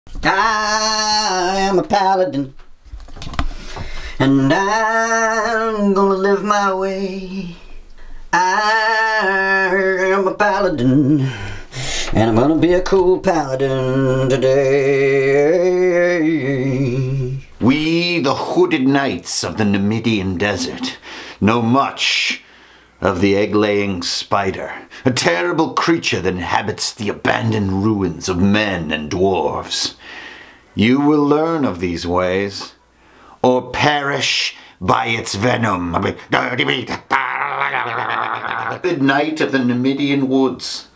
I am a paladin, and I'm gonna live my way. I am a paladin, and I'm gonna be a cool paladin today. We, the hooded knights of the Numidian desert, know much of the egg-laying spider, a terrible creature that inhabits the abandoned ruins of men and dwarves. You will learn of these ways, or perish by its venom. The knight of the Numidian woods.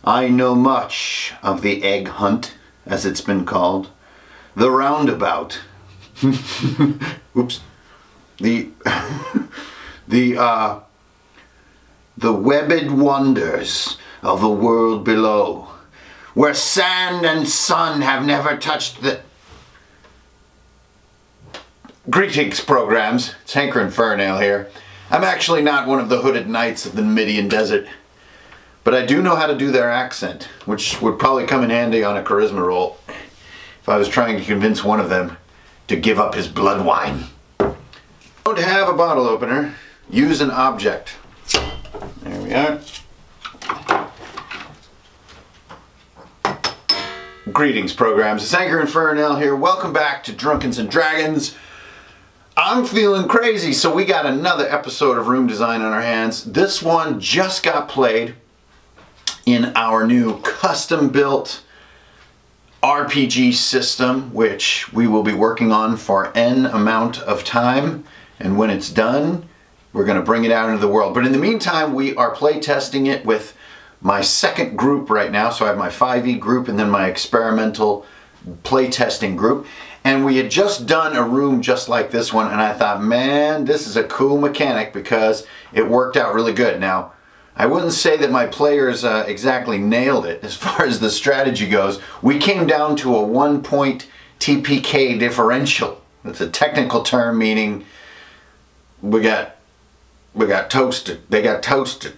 I know much of the egg hunt, as it's been called, the roundabout. Oops. The webbed wonders of the world below, where sand and sun have never touched the... Greetings, programs. It's Hanker and Furnail here. I'm actually not one of the hooded knights of the Numidian desert, but I do know how to do their accent, which would probably come in handy on a charisma roll if I was trying to convince one of them to give up his blood wine. Don't have a bottle opener. Use an object. There we are. Greetings, programs. It's Hanker and Furnail here. Welcome back to Drunken's and Dragons. I'm feeling crazy, so we got another episode of Room Design on our hands. This one just got played in our new custom-built RPG system, which we will be working on for N amount of time. And when it's done, we're going to bring it out into the world. But in the meantime, we are play testing it with my second group right now. So I have my 5e group and then my experimental play testing group. And we had just done a room just like this one. And I thought, man, this is a cool mechanic because it worked out really good. Now, I wouldn't say that my players exactly nailed it as far as the strategy goes. We came down to a 1-point TPK differential. That's a technical term meaning we got toasted. They got toasted.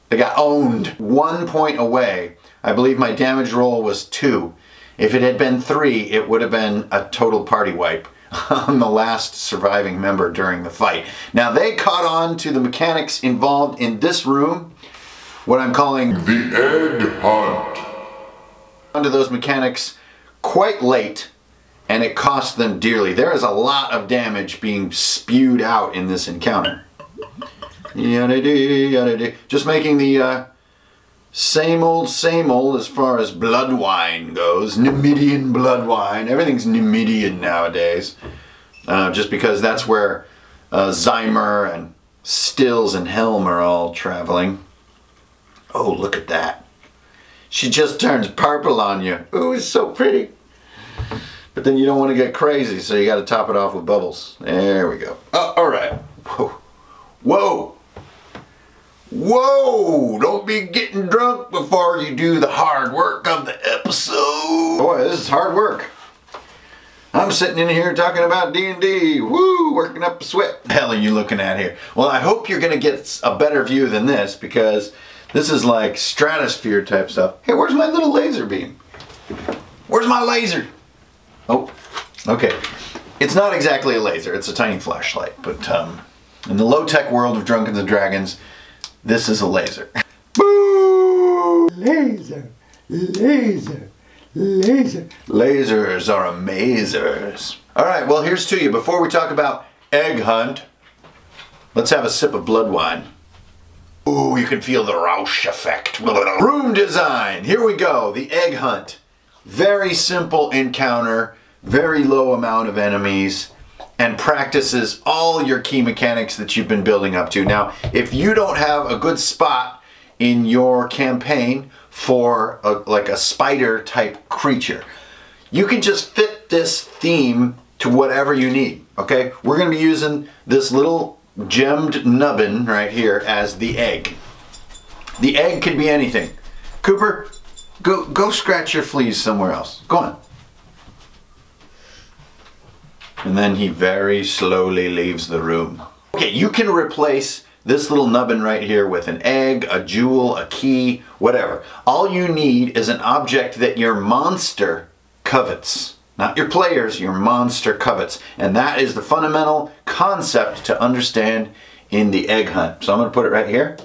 They got owned. 1 point away. I believe my damage roll was 2. If it had been 3, it would have been a total party wipe on the last surviving member during the fight. Now they caught on to the mechanics involved in this room, what I'm calling the egg hunt. Onto those mechanics quite late, and it cost them dearly. There is a lot of damage being spewed out in this encounter. Just making the same old as far as blood wine goes. Numidian blood wine. Everything's Numidian nowadays. Just because that's where Zymer and Stills and Helm are all traveling. Oh, look at that. She just turns purple on you. Ooh, it's so pretty. But then you don't want to get crazy, so you got to top it off with bubbles. There we go. Oh, all right. Whoa. Whoa. Whoa! Don't be getting drunk before you do the hard work of the episode. Boy, this is hard work. I'm sitting in here talking about D&D. Woo! Working up a sweat. What the hell are you looking at here? Well, I hope you're going to get a better view than this because this is like stratosphere type stuff. Hey, where's my little laser beam? Where's my laser? Oh, okay. It's not exactly a laser. It's a tiny flashlight. But in the low-tech world of Drunken's and Dragons, this is a laser. Boo! Laser, laser, laser. Lasers are amazers. All right, well, here's to you. Before we talk about egg hunt, let's have a sip of blood wine. Ooh, you can feel the Rausch effect. Room design. Here we go. The egg hunt. Very simple encounter. Very low amount of enemies. And practices all your key mechanics that you've been building up to. Now, if you don't have a good spot in your campaign for like a spider type creature, you can just fit this theme to whatever you need, okay? We're gonna be using this little gemmed nubbin right here as the egg. The egg could be anything. Cooper, go scratch your fleas somewhere else. Go on. And then he very slowly leaves the room. Okay, you can replace this little nubbin right here with an egg, a jewel, a key, whatever. All you need is an object that your monster covets. Not your players, your monster covets. And that is the fundamental concept to understand in the egg hunt. So I'm going to put it right here.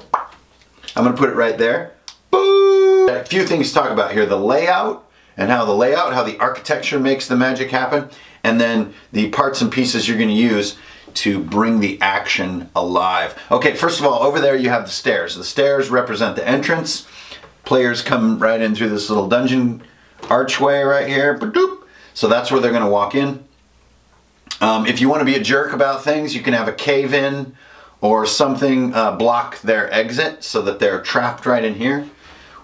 I'm going to put it right there. Boom! A few things to talk about here. The layout, and how the architecture makes the magic happen. And then the parts and pieces you're going to use to bring the action alive. Okay, first of all, over there you have the stairs. The stairs represent the entrance. Players come right in through this little dungeon archway right here. So that's where they're going to walk in. If you want to be a jerk about things, you can have a cave-in or something block their exit so that they're trapped right in here.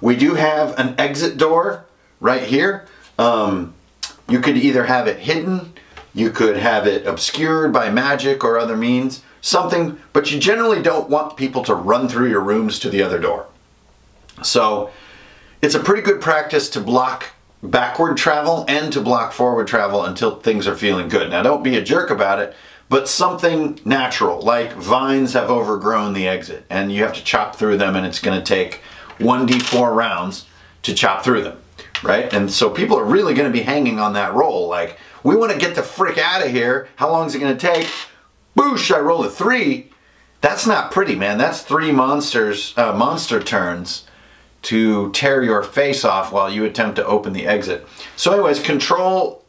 We do have an exit door right here. You could either have it hidden, you could have it obscured by magic or other means, something, but you generally don't want people to run through your rooms to the other door. So it's a pretty good practice to block backward travel and to block forward travel until things are feeling good. Now don't be a jerk about it, but something natural, like vines have overgrown the exit and you have to chop through them, and it's going to take 1d4 rounds to chop through them, right? And so people are really going to be hanging on that roll, like, we want to get the frick out of here. How long is it going to take? Boosh, I rolled a 3. That's not pretty, man. That's 3 monster turns to tear your face off while you attempt to open the exit. So anyways, control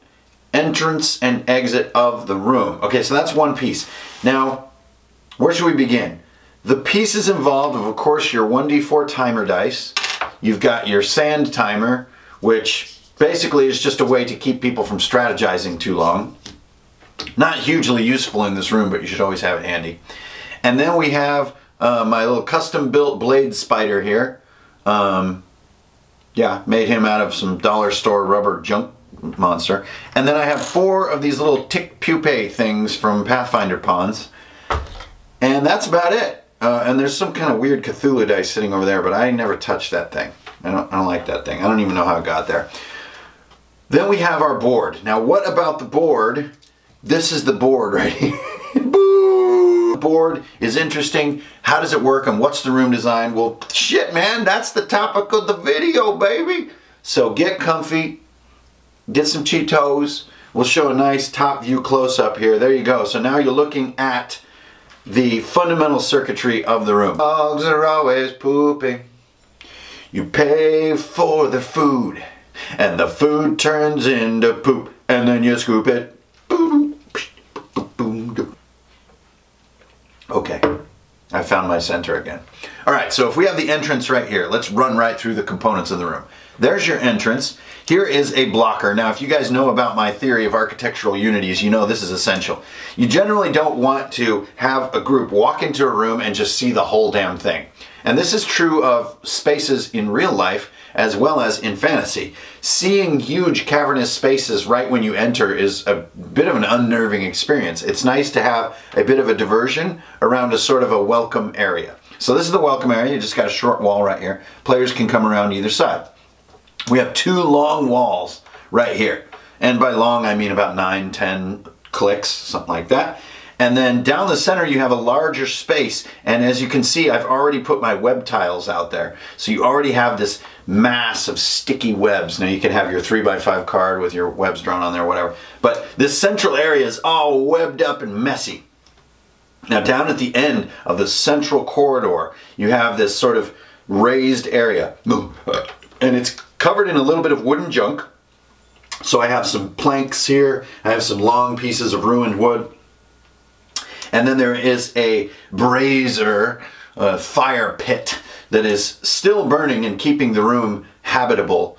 entrance and exit of the room. Okay, so that's one piece. Now, where should we begin? The pieces involved of course, your 1d4 timer dice. You've got your sand timer, which basically is just a way to keep people from strategizing too long. Not hugely useful in this room, but you should always have it handy. And then we have my little custom-built blade spider here. Yeah, made him out of some dollar store rubber junk monster. And then I have 4 of these little tick pupae things from Pathfinder Pawns. And that's about it. And there's some kind of weird Cthulhu dice sitting over there, but I never touched that thing. I don't like that thing. I don't even know how it got there. Then we have our board. Now what about the board? This is the board right here. Boo! The board is interesting. How does it work and what's the room design? Well, shit, man, that's the topic of the video, baby. So get comfy, get some Cheetos. We'll show a nice top view close-up here. There you go. So now you're looking at the fundamental circuitry of the room. Dogs are always pooping. You pay for the food, and the food turns into poop, and then you scoop it. Okay, I found my center again. All right, so if we have the entrance right here, let's run right through the components of the room. There's your entrance. Here is a blocker. Now, if you guys know about my theory of architectural unities, you know this is essential. You generally don't want to have a group walk into a room and just see the whole damn thing. And this is true of spaces in real life as well as in fantasy. Seeing huge cavernous spaces right when you enter is a bit of an unnerving experience. It's nice to have a bit of a diversion around a sort of a welcome area. So this is the welcome area. You just got a short wall right here. Players can come around either side. We have 2 long walls right here. And by long, I mean about 9, 10 clicks, something like that. And then down the center, you have a larger space. And as you can see, I've already put my web tiles out there. So you already have this mass of sticky webs. Now you can have your 3x5 card with your webs drawn on there, whatever. But this central area is all webbed up and messy. Now down at the end of the central corridor, you have this sort of raised area. And it's covered in a little bit of wooden junk. So I have some planks here. I have some long pieces of ruined wood. And then there is a brazier, fire pit that is still burning and keeping the room habitable.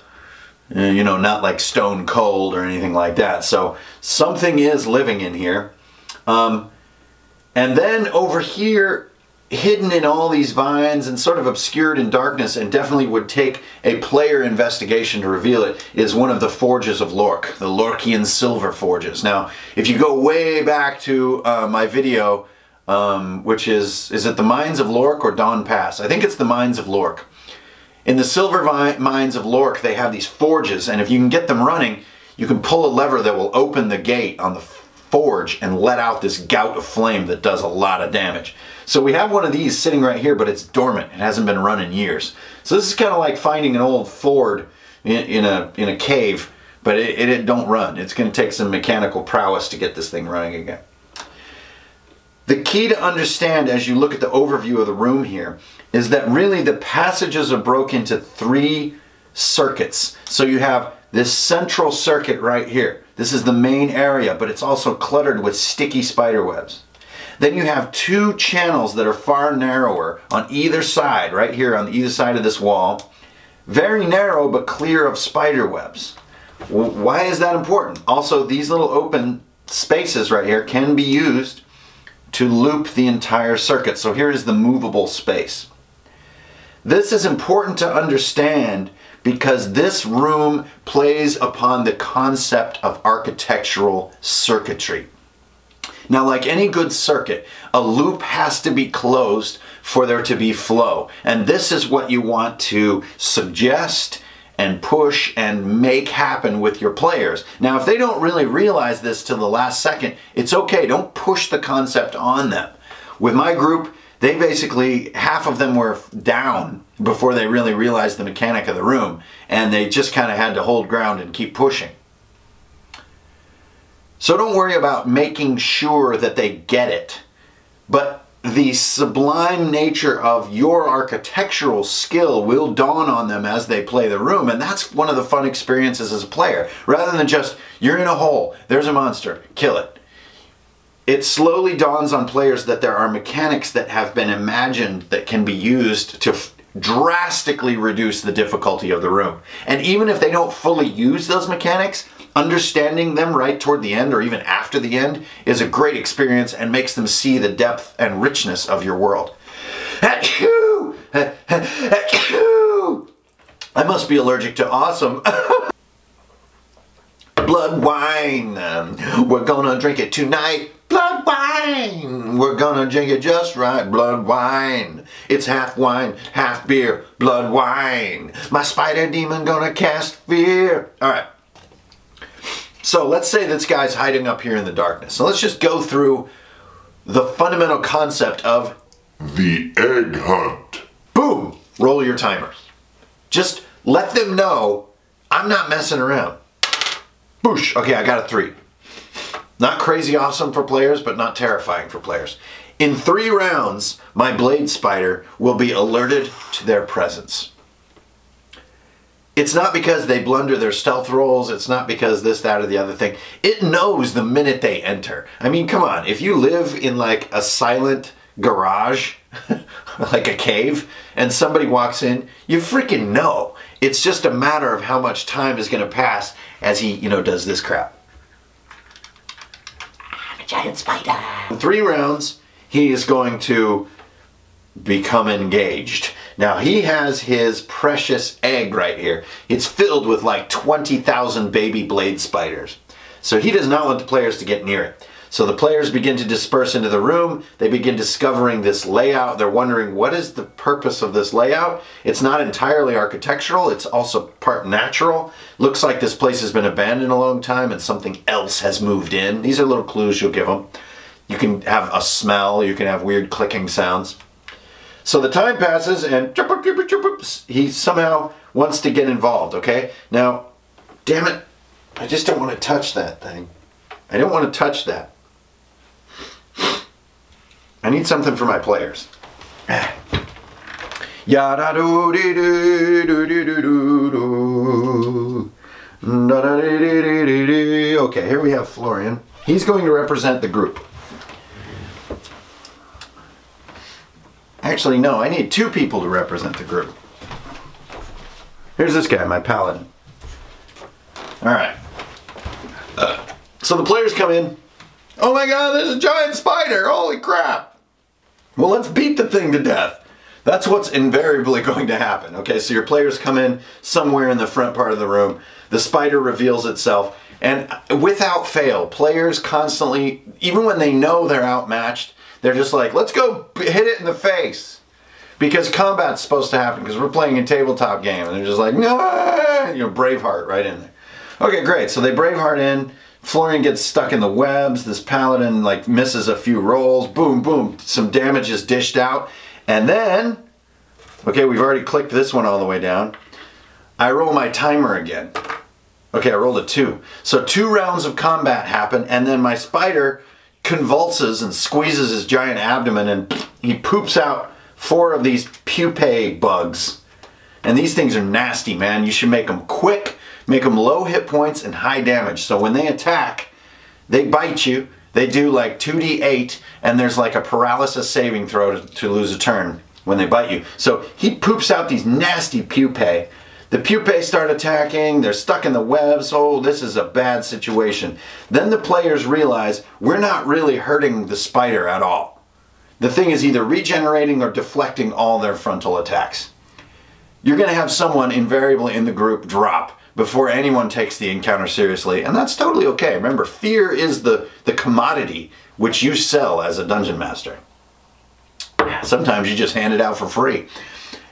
You know, not like stone cold or anything like that. So something is living in here. And then over here, hidden in all these vines and sort of obscured in darkness, and definitely would take a player investigation to reveal it, is one of the forges of Lork, the Lorkian silver forges. Now, if you go way back to my video, which is it the Mines of Lork or Dawn Pass? I think it's the Mines of Lork. In the silver mines of Lork, they have these forges, and if you can get them running, you can pull a lever that will open the gate on the forge and let out this gout of flame that does a lot of damage. So we have one of these sitting right here, but it's dormant. It hasn't been run in years. So this is kind of like finding an old Ford in a cave, but it don't run. It's going to take some mechanical prowess to get this thing running again. The key to understand as you look at the overview of the room here is that really the passages are broken into 3 circuits. So you have this central circuit right here. This is the main area, but it's also cluttered with sticky spider webs. Then you have 2 channels that are far narrower on either side, right here on either side of this wall. Very narrow, but clear of spider webs. Why is that important? Also, these little open spaces right here can be used to loop the entire circuit. So here is the movable space. This is important to understand because this room plays upon the concept of architectural circuitry. Now, like any good circuit, a loop has to be closed for there to be flow. And this is what you want to suggest and push and make happen with your players. Now, if they don't really realize this till the last second, it's okay. Don't push the concept on them. With my group, they basically, half of them were down before they really realized the mechanic of the room, and they just kind of had to hold ground and keep pushing. So don't worry about making sure that they get it, but the sublime nature of your architectural skill will dawn on them as they play the room, and that's one of the fun experiences as a player. Rather than just, you're in a hole, there's a monster, kill it. It slowly dawns on players that there are mechanics that have been imagined that can be used to drastically reduce the difficulty of the room. And even if they don't fully use those mechanics, understanding them right toward the end or even after the end is a great experience and makes them see the depth and richness of your world. Achoo! Achoo! I must be allergic to awesome. Blood wine. We're gonna drink it tonight. Blood wine. We're gonna drink it just right. Blood wine. It's half wine, half beer. Blood wine. My spider demon gonna cast fear. All right. So let's say this guy's hiding up here in the darkness. So let's just go through the fundamental concept of the egg hunt. Boom! Roll your timer. Just let them know I'm not messing around. Boosh! Okay, I got a 3. Not crazy awesome for players, but not terrifying for players. In 3 rounds, my blade spider will be alerted to their presence. It's not because they blunder their stealth rolls. It's not because this, that, or the other thing. It knows the minute they enter. I mean, come on. If you live in like a silent garage, like a cave, and somebody walks in, you freaking know. It's just a matter of how much time is going to pass as he, does this crap. I'm a giant spider. In 3 rounds, he is going to become engaged. Now he has his precious egg right here. It's filled with like 20,000 baby blade spiders. So he does not want the players to get near it. So the players begin to disperse into the room. They begin discovering this layout. They're wondering, what is the purpose of this layout? It's not entirely architectural. It's also part natural. Looks like this place has been abandoned a long time and something else has moved in. These are little clues you'll give them. You can have a smell. You can have weird clicking sounds. So the time passes and he somehow wants to get involved, okay? Now, damn it, I just don't want to touch that thing. I don't want to touch that. I need something for my players. Yada do dee doo doo doo doo doo doo. Okay, here we have Florian. He's going to represent the group. Actually, no, I need 2 people to represent the group. Here's this guy, my paladin. Alright. So the players come in. Oh my god, there's a giant spider! Holy crap! Well, let's beat the thing to death. That's what's invariably going to happen. Okay, so your players come in somewhere in the front part of the room. The spider reveals itself. And without fail, players constantly, even when they know they're outmatched, they're just like, let's go hit it in the face. Because combat's supposed to happen, because we're playing a tabletop game. And they're just like, no, Braveheart right in there. Okay, great. So they Braveheart in. Florian gets stuck in the webs. This paladin like misses a few rolls. Boom, boom. Some damage is dished out. And then, okay, we've already clicked this one all the way down. I roll my timer again. Okay, I rolled a 2. So 2 rounds of combat happen, and then my spider convulses and squeezes his giant abdomen, and he poops out 4 of these pupae bugs. And these things are nasty, man. You should make them quick, make them low hit points and high damage. So when they attack, they bite you. They do like 2d8, and there's like a paralysis saving throw to lose a turn when they bite you. So he poops out these nasty pupae. The pupae start attacking, they're stuck in the webs. Oh, this is a bad situation. Then the players realize we're not really hurting the spider at all. The thing is either regenerating or deflecting all their frontal attacks. You're going to have someone invariably in the group drop before anyone takes the encounter seriously, and that's totally okay. Remember, fear is the commodity which you sell as a dungeon master. Sometimes you just hand it out for free.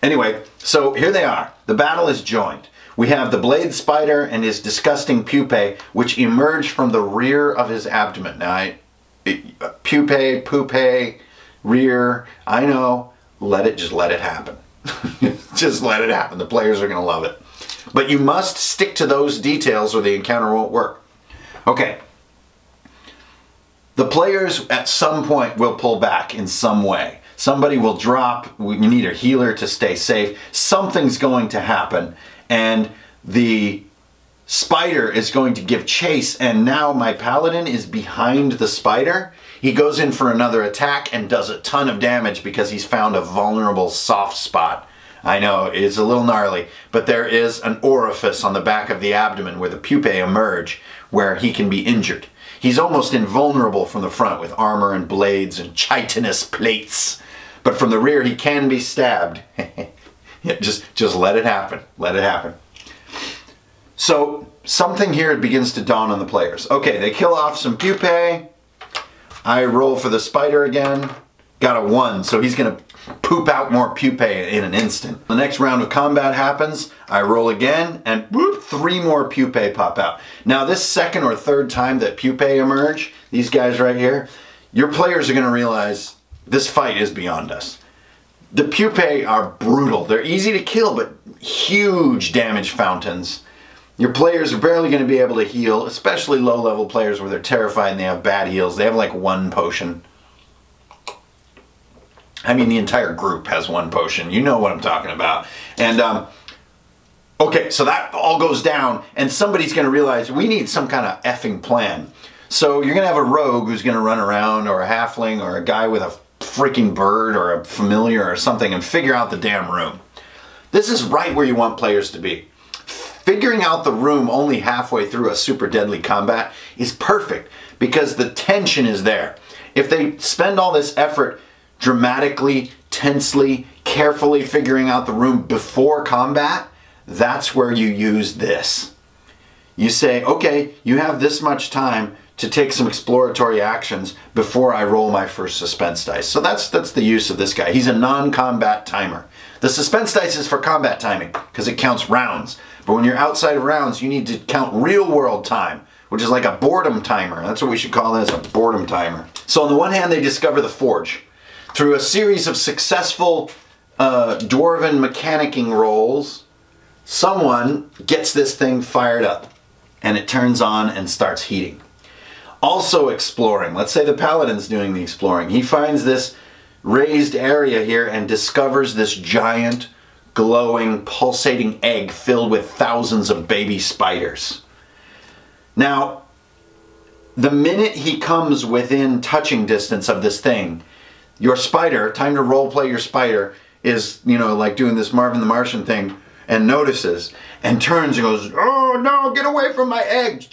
Anyway, so here they are. The battle is joined. We have the blade spider and his disgusting pupae, which emerge from the rear of his abdomen. Now, pupae, rear, I know, just let it happen. Just let it happen. The players are going to love it. But you must stick to those details or the encounter won't work. Okay. The players at some point will pull back in some way. Somebody will drop, you need a healer to stay safe. Something's going to happen, and the spider is going to give chase, and now my paladin is behind the spider. He goes in for another attack and does a ton of damage because he's found a vulnerable soft spot. I know, it's a little gnarly, but there is an orifice on the back of the abdomen where the pupae emerge, where he can be injured. He's almost invulnerable from the front with armor and blades and chitinous plates. But from the rear, he can be stabbed. Yeah, just let it happen. Let it happen. So something here begins to dawn on the players. Okay, they kill off some pupae. I roll for the spider again. Got a 1, so he's going to poop out more pupae in an instant. The next round of combat happens. I roll again, and whoop, 3 more pupae pop out. Now this second or third time that pupae emerge, these guys right here, your players are going to realize this fight is beyond us. The pupae are brutal. They're easy to kill, but huge damage fountains. Your players are barely going to be able to heal, especially low-level players where they're terrified and they have bad heals. They have like 1 potion. I mean, the entire group has 1 potion. You know what I'm talking about. And, okay, so that all goes down, and somebody's going to realize we need some kind of effing plan. So you're going to have a rogue who's going to run around, or a halfling, or a guy with a freaking bird, or a familiar, or something, and figure out the damn room. This is right where you want players to be. Figuring out the room only halfway through a super deadly combat is perfect, because the tension is there. If they spend all this effort dramatically, tensely, carefully figuring out the room before combat, that's where you use this. You say, okay, you have this much time to take some exploratory actions before I roll my first suspense dice. So that's the use of this guy. He's a non-combat timer. The suspense dice is for combat timing because it counts rounds. But when you're outside of rounds, you need to count real-world time, which is like a boredom timer. That's what we should call this, a boredom timer. So on the one hand, they discover the forge. Through a series of successful Dwarven mechanicking rolls, someone gets this thing fired up, and it turns on and starts heating. Also exploring. Let's say the paladin's doing the exploring. He finds this raised area here and discovers this giant, glowing, pulsating egg filled with thousands of baby spiders. Now, the minute he comes within touching distance of this thing, your spider, time to role play your spider, is, you know, like doing this Marvin the Martian thing, and notices, and turns and goes, oh no, get away from my egg!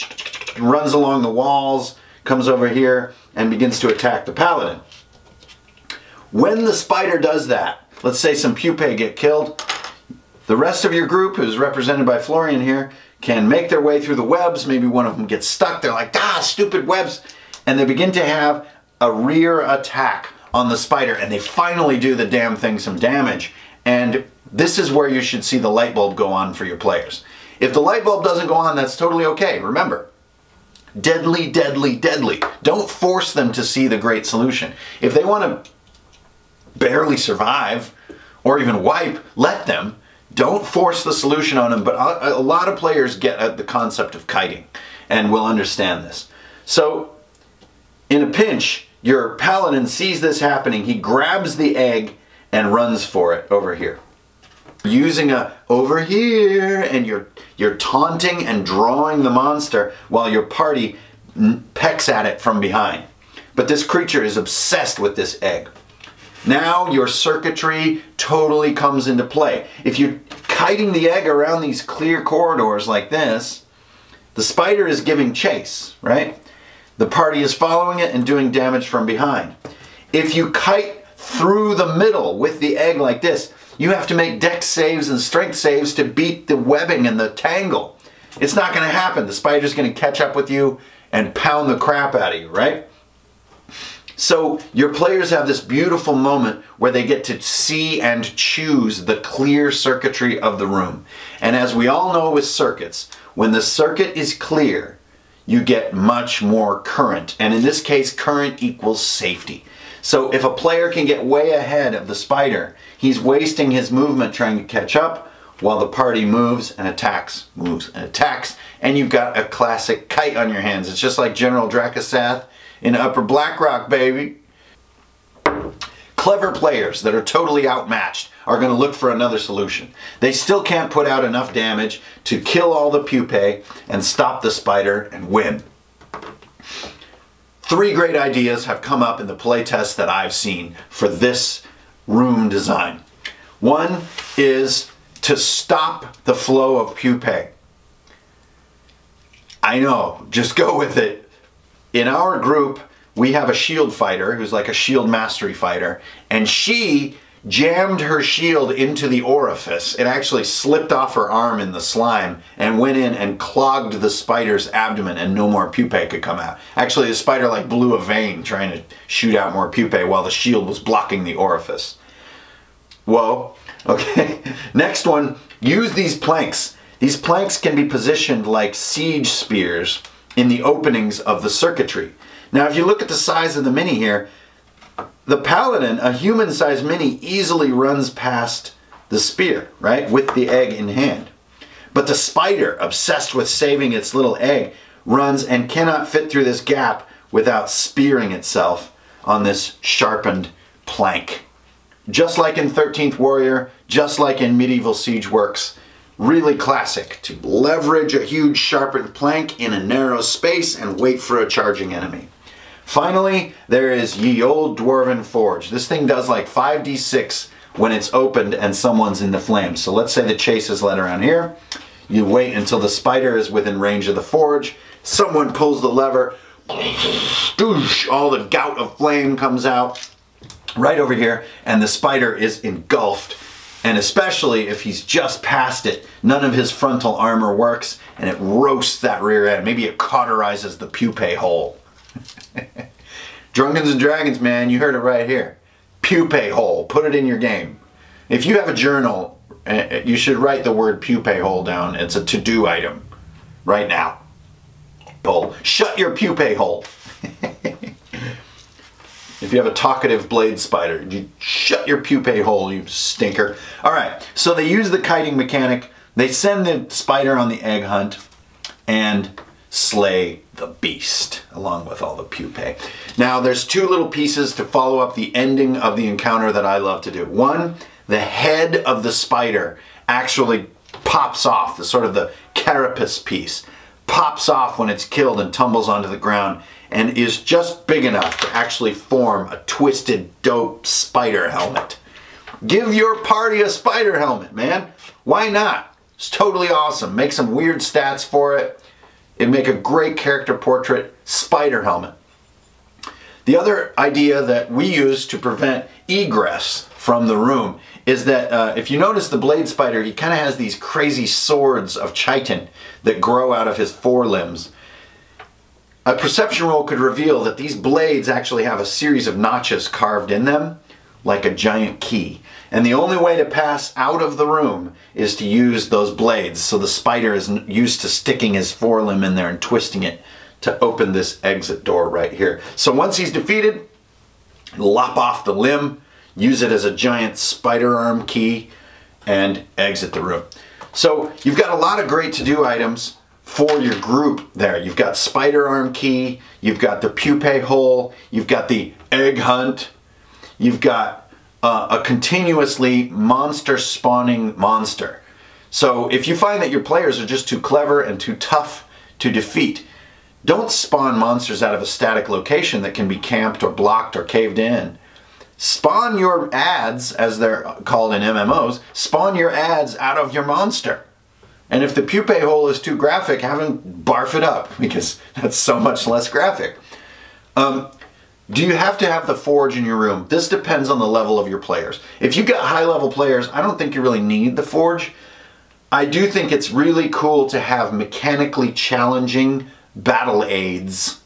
Runs along the walls, comes over here, and begins to attack the paladin. When the spider does that, let's say some pupae get killed, the rest of your group, who's represented by Florian here, can make their way through the webs. Maybe one of them gets stuck. They're like, ah, stupid webs. And they begin to have a rear attack on the spider, and they finally do the damn thing some damage. And this is where you should see the light bulb go on for your players. If the light bulb doesn't go on, that's totally okay. Remember, deadly, deadly, deadly. Don't force them to see the great solution. If they want to barely survive or even wipe, let them. Don't force the solution on them, but a lot of players get at the concept of kiting and will understand this. So, in a pinch, your paladin sees this happening. He grabs the egg and runs for it over here. Using a over here, and you're taunting and drawing the monster while your party pecks at it from behind. But this creature is obsessed with this egg. Now your circuitry totally comes into play. If you're kiting the egg around these clear corridors like this, the spider is giving chase, right? The party is following it and doing damage from behind. If you kite through the middle with the egg like this, you have to make dex saves and strength saves to beat the webbing and the tangle. It's not going to happen. The spider's going to catch up with you and pound the crap out of you, right? So your players have this beautiful moment where they get to see and choose the clear circuitry of the room. And as we all know with circuits, when the circuit is clear, you get much more current. And in this case, current equals safety. So if a player can get way ahead of the spider, he's wasting his movement trying to catch up while the party moves and attacks, and you've got a classic kite on your hands. It's just like General Dracasath in Upper Blackrock, baby. Clever players that are totally outmatched are going to look for another solution. They still can't put out enough damage to kill all the pupae and stop the spider and win. 3 great ideas have come up in the playtests that I've seen for this room design. One is to stop the flow of pupae. I know, just go with it. In our group, we have a shield fighter who's like a shield mastery fighter, and she jammed her shield into the orifice. It actually slipped off her arm in the slime and went in and clogged the spider's abdomen, and no more pupae could come out. Actually, the spider like blew a vein trying to shoot out more pupae while the shield was blocking the orifice. Whoa. Okay. Next one, use these planks. These planks can be positioned like siege spears in the openings of the circuitry. Now, if you look at the size of the mini here, the paladin, a human-sized mini, easily runs past the spear, right, with the egg in hand. But the spider, obsessed with saving its little egg, runs and cannot fit through this gap without spearing itself on this sharpened plank. Just like in 13th Warrior, just like in Medieval Siege Works, really classic to leverage a huge sharpened plank in a narrow space and wait for a charging enemy. Finally, there is Ye Olde Dwarven Forge. This thing does like 5d6 when it's opened and someone's in the flames. So let's say the chase is led around here. You wait until the spider is within range of the forge. Someone pulls the lever. All the gout of flame comes out right over here, and the spider is engulfed. And especially if he's just past it, none of his frontal armor works, and it roasts that rear end. Maybe it cauterizes the pupae hole. Drunkards and Dragons, man, you heard it right here. Pupae hole. Put it in your game. If you have a journal, you should write the word pupae hole down. It's a to-do item right now. Hole. Shut your pupae hole. If you have a talkative blade spider, you shut your pupae hole, you stinker. All right, so they use the kiting mechanic. They send the spider on the egg hunt and slay the beast along with all the pupae. Now, there's 2 little pieces to follow up the ending of the encounter that I love to do. One, the head of the spider actually pops off, the sort of the carapace piece, pops off when it's killed and tumbles onto the ground, and is just big enough to actually form a twisted, dope spider helmet. Give your party a spider helmet, man. Why not? It's totally awesome. Make some weird stats for it. It'd make a great character portrait. Spider helmet. The other idea that we use to prevent egress from the room is that if you notice the blade spider, he kind of has these crazy swords of chitin that grow out of his forelimbs. A perception roll could reveal that these blades actually have a series of notches carved in them, like a giant key. And the only way to pass out of the room is to use those blades. So the spider is used to sticking his forelimb in there and twisting it to open this exit door right here. So once he's defeated, lop off the limb, use it as a giant spider arm key, and exit the room. So you've got a lot of great to-do items for your group there. You've got spider arm key, you've got the pupae hole, you've got the egg hunt, you've got a continuously monster spawning monster. So if you find that your players are just too clever and too tough to defeat, don't spawn monsters out of a static location that can be camped or blocked or caved in. Spawn your ads, as they're called in MMOs, spawn your ads out of your monster. And if the pupae hole is too graphic, have them barf it up, because that's so much less graphic. Do you have to have the forge in your room? This depends on the level of your players. If you've got high level players, I don't think you really need the forge. I do think it's really cool to have mechanically challenging battle aids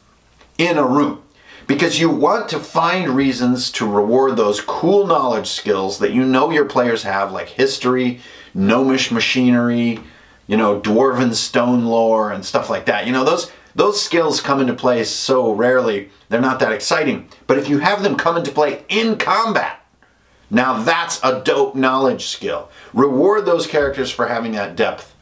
in a room, because you want to find reasons to reward those cool knowledge skills that you know your players have, like history, gnomish machinery, you know, dwarven stone lore and stuff like that. You know, those skills come into play so rarely, they're not that exciting. But if you have them come into play in combat, now that's a dope knowledge skill. Reward those characters for having that depth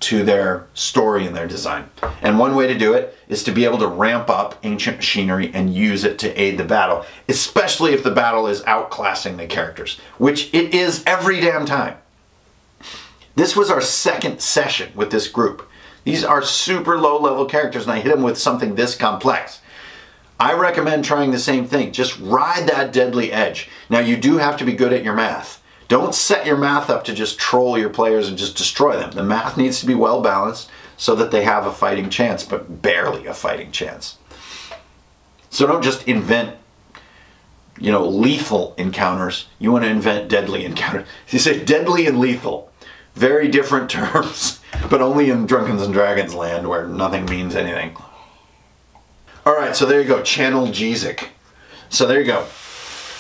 to their story and their design. And one way to do it is to be able to ramp up ancient machinery and use it to aid the battle, especially if the battle is outclassing the characters, which it is every damn time. This was our second session with this group. These are super low level characters, and I hit them with something this complex. I recommend trying the same thing. Just ride that deadly edge. Now, you do have to be good at your math. Don't set your math up to just troll your players and just destroy them. The math needs to be well balanced so that they have a fighting chance, but barely a fighting chance. So don't just invent, you know, lethal encounters. You want to invent deadly encounters. You say deadly and lethal. Very different terms, but only in Drunken and Dragons land, where nothing means anything. All right, so there you go, channel desiiign. So there you go.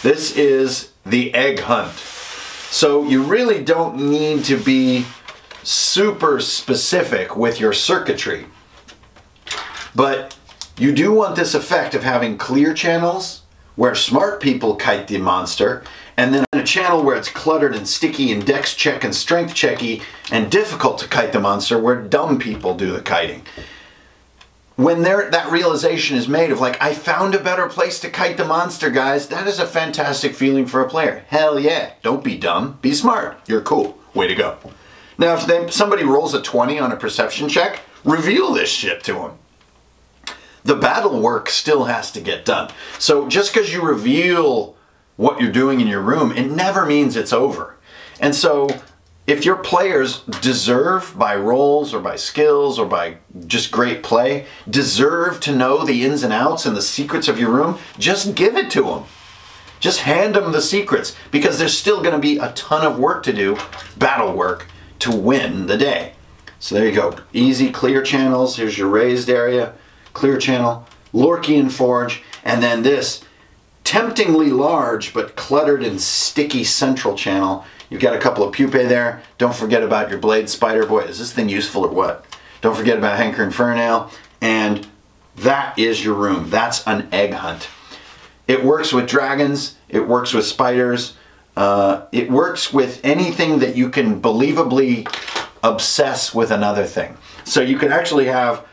This is the egg hunt. So you really don't need to be super specific with your circuitry, but you do want this effect of having clear channels where smart people kite the monster, and then a channel where it's cluttered and sticky and dex check and strength checky and difficult to kite the monster, where dumb people do the kiting. When that realization is made of, like, I found a better place to kite the monster, guys, that is a fantastic feeling for a player. Hell yeah. Don't be dumb. Be smart. You're cool. Way to go. Now, if somebody rolls a 20 on a perception check, reveal this shit to them. The battle work still has to get done. So just because you reveal what you're doing in your room, it never means it's over. And so if your players deserve, by rolls or by skills or by just great play, deserve to know the ins and outs and the secrets of your room, just give it to them. Just hand them the secrets, because there's still going to be a ton of work to do, battle work, to win the day. So there you go. Easy, clear channels. Here's your raised area, clear channel, Lorkian Forge, and then this temptingly large but cluttered and sticky central channel. You've got a couple of pupae there. Don't forget about your blade spider. Boy, is this thing useful or what? Don't forget about Hanker and Fernail. And that is your room. That's an egg hunt. It works with dragons. It works with spiders. It works with anything that you can believably obsess with another thing. So you can actually have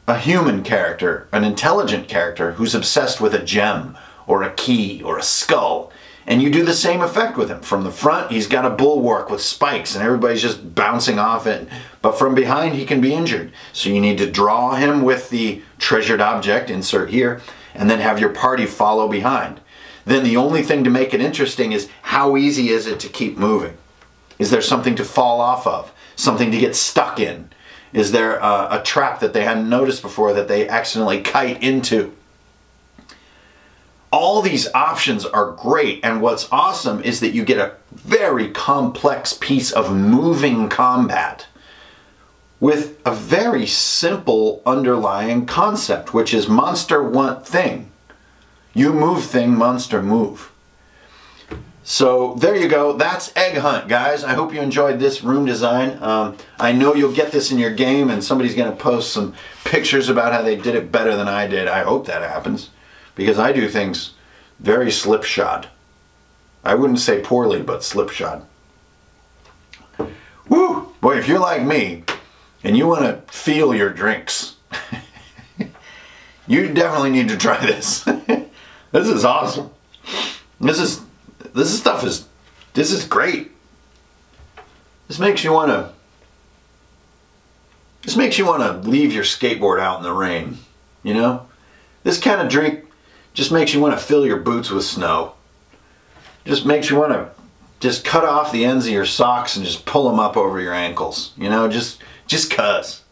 a human character, an intelligent character, who's obsessed with a gem or a key or a skull. And you do the same effect with him. From the front, he's got a bulwark with spikes and everybody's just bouncing off it. But from behind, he can be injured. So you need to draw him with the treasured object, insert here, and then have your party follow behind. Then the only thing to make it interesting is, how easy is it to keep moving? Is there something to fall off of? Something to get stuck in? Is there a trap that they hadn't noticed before that they accidentally kite into? All these options are great, and what's awesome is that you get a very complex piece of moving combat with a very simple underlying concept, which is monster want thing. You move thing, monster move. So there you go. That's Egg Hunt, guys. I hope you enjoyed this room design. I know you'll get this in your game, and somebody's going to post some pictures about how they did it better than I did. I hope that happens, because I do things very slipshod. I wouldn't say poorly, but slipshod. Woo! Boy, if you're like me and you want to feel your drinks, you definitely need to try this. This is awesome. This is great. This makes you want to leave your skateboard out in the rain, you know? This kind of drink just makes you want to fill your boots with snow. Just makes you want to just cut off the ends of your socks and just pull them up over your ankles, you know? Just cause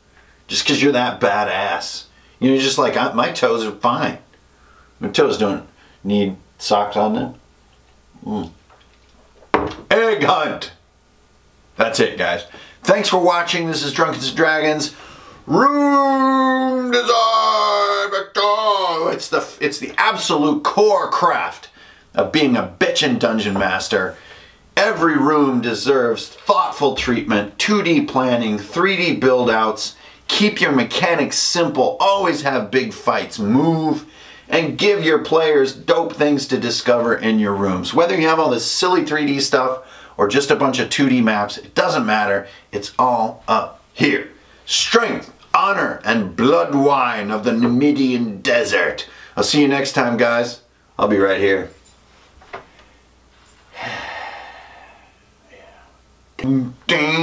you're that badass. You know, just like my toes are fine. My toes don't need socks on them. Egg hunt. That's it, guys. Thanks for watching. This is Drunken Dragons. Room design. It's the absolute core craft of being a bitchin' dungeon master. Every room deserves thoughtful treatment, 2D planning, 3D build outs. Keep your mechanics simple. Always have big fights. Move and give your players dope things to discover in your rooms. Whether you have all this silly 3D stuff or just a bunch of 2D maps, it doesn't matter. It's all up here. Strength, honor, and blood wine of the Numidian desert. I'll see you next time, guys. I'll be right here. Down.